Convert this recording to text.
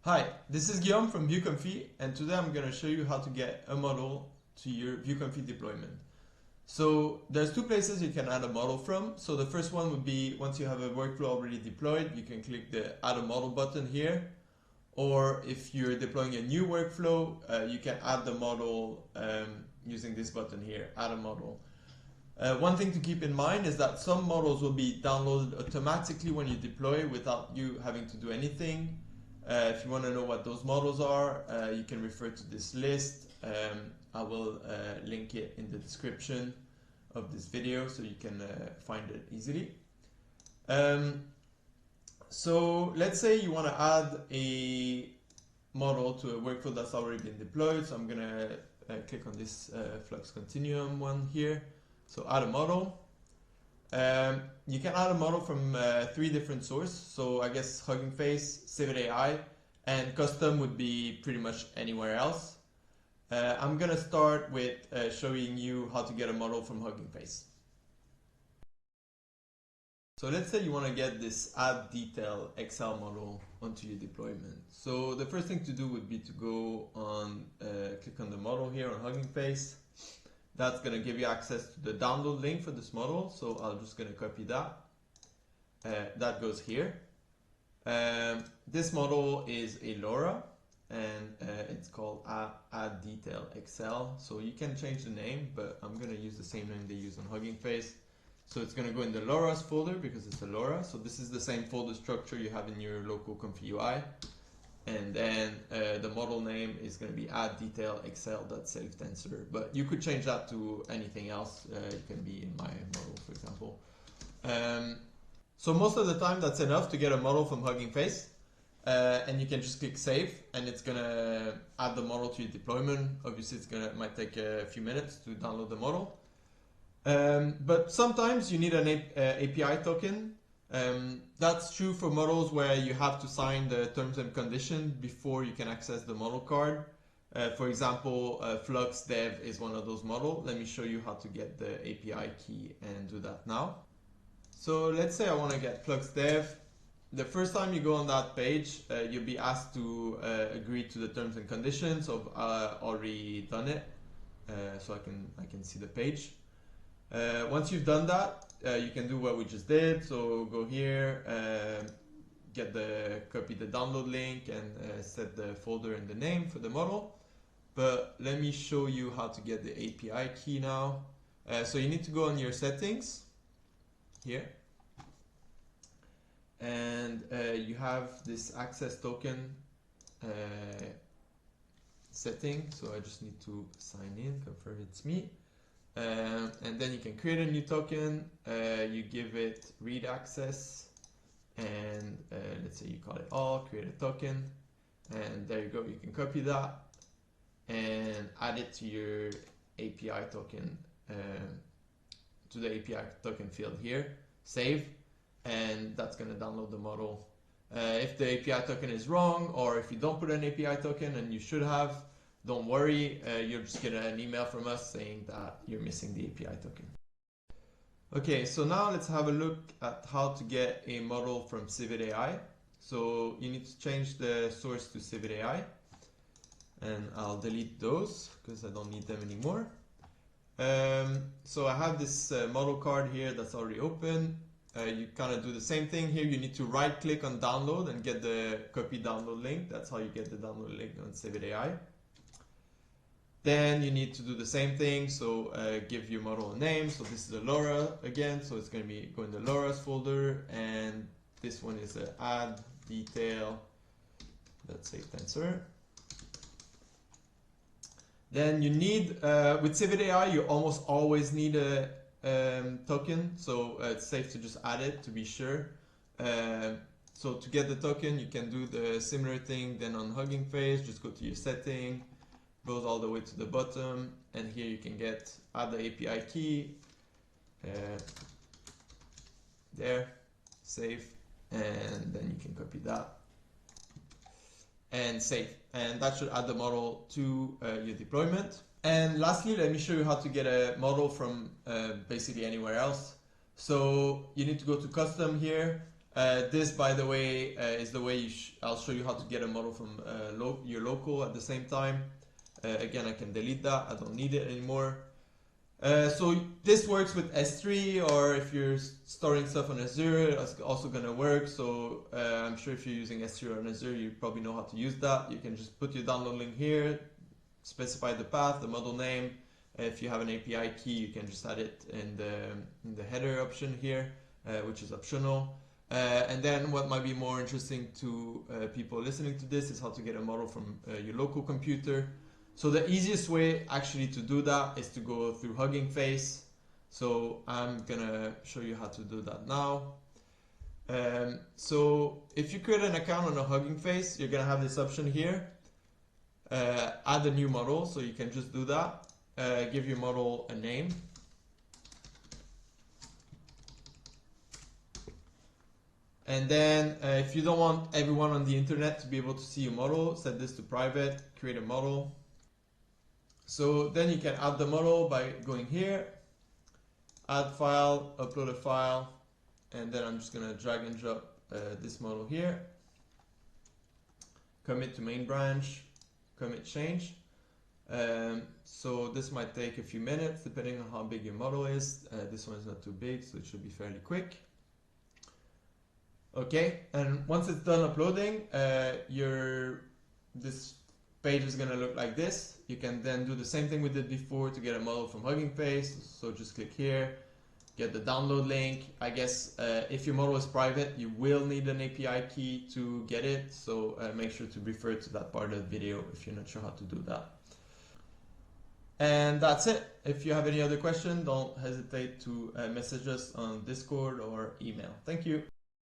Hi, this is Guillaume from ViewComfy, and today I'm going to show you how to get a model to your ViewComfy deployment. So there's two places you can add a model from. So the first one would be once you have a workflow already deployed, you can click the Add a Model button here. Or if you're deploying a new workflow, you can add the model using this button here, Add a Model. One thing to keep in mind is that some models will be downloaded automatically when you deploy without you having to do anything. If you want to know what those models are, you can refer to this list. I will link it in the description of this video so you can find it easily. So let's say you want to add a model to a workflow that's already been deployed. So I'm going to click on this Flux Continuum one here. So add a model. You can add a model from three different sources. So I guess Hugging Face, CivitAI, and custom would be pretty much anywhere else. I'm going to start with showing you how to get a model from Hugging Face. So let's say you want to get this add detail Excel model onto your deployment. So the first thing to do would be to go on, click on the model here on Hugging Face. That's going to give you access to the download link for this model. So I'm just going to copy that. That goes here. This model is a LoRa and it's called Add Detail Excel. So you can change the name, but I'm going to use the same name they use on Hugging Face. So it's going to go in the LoRa's folder because it's a LoRa. So this is the same folder structure you have in your local ComfyUI. And then the model name is going to be add detail excel.savetensor, but you could change that to anything else. It can be in my model, for example. So most of the time that's enough to get a model from Hugging Face, and you can just click save, and it's going to add the model to your deployment. Obviously, it might take a few minutes to download the model, but sometimes you need an API token. That's true for models where you have to sign the terms and conditions before you can access the model card. For example, Flux Dev is one of those models. Let me show you how to get the API key and do that now. So let's say I want to get Flux Dev. The first time you go on that page, you'll be asked to agree to the terms and conditions. So I've already done it, so I can see the page. Once you've done that, you can do what we just did. So go here, copy the download link and set the folder and the name for the model. But let me show you how to get the API key now. So you need to go on your settings here. And you have this access token setting. So I just need to sign in, confirm it's me. And then you can create a new token, you give it read access, and let's say you call it all, create a token, and there you go, you can copy that and add it to your API token, to the API token field here, save, and that's going to download the model. If the API token is wrong, or if you don't put an API token and you should have, don't worry, you'll just get an email from us saying that you're missing the API token. Okay, so now let's have a look at how to get a model from CivitAI. So you need to change the source to CivitAI, and I'll delete those because I don't need them anymore. So I have this model card here that's already open. You kind of do the same thing here. You need to right click on download and get the copy download link. That's how you get the download link on CivitAI. Then you need to do the same thing. So give your model a name. So this is a LoRa again. So it's going to go in the LoRa's folder. And this one is a add detail. Let's say tensor. Then you need, with CivitAI, you almost always need a token. So it's safe to just add it to be sure. So to get the token, you can do the similar thing. Then on Hugging Face, just go to your setting. Goes all the way to the bottom, and here you can add the API key, there, save, and then you can copy that and save, and that should add the model to your deployment. And lastly, let me show you how to get a model from basically anywhere else. So you need to go to custom here, This, by the way, is the way I'll show you how to get a model from your local at the same time. Again, I can delete that. I don't need it anymore. So this works with S3, or if you're storing stuff on Azure, it's also going to work. So I'm sure if you're using S3 or on Azure, you probably know how to use that. You can just put your download link here, specify the path, the model name. If you have an API key, you can just add it in the header option here, which is optional. And then what might be more interesting to people listening to this is how to get a model from your local computer. So the easiest way actually to do that is to go through Hugging Face. So I'm gonna show you how to do that now. So if you create an account on a Hugging Face, you're gonna have this option here. Add a new model, so you can just do that. Give your model a name. And then if you don't want everyone on the internet to be able to see your model, set this to private, create a model. So then you can add the model by going here, add file, upload a file, and then I'm just going to drag and drop this model here. Commit to main branch, commit change. So this might take a few minutes depending on how big your model is. This one is not too big, so it should be fairly quick. Okay, and once it's done uploading, this page is going to look like this. You can then do the same thing we did before to get a model from Hugging Face. So just click here, get the download link. I guess if your model is private, you will need an API key to get it. So make sure to refer to that part of the video if you're not sure how to do that. And that's it. If you have any other question, don't hesitate to message us on Discord or email. Thank you.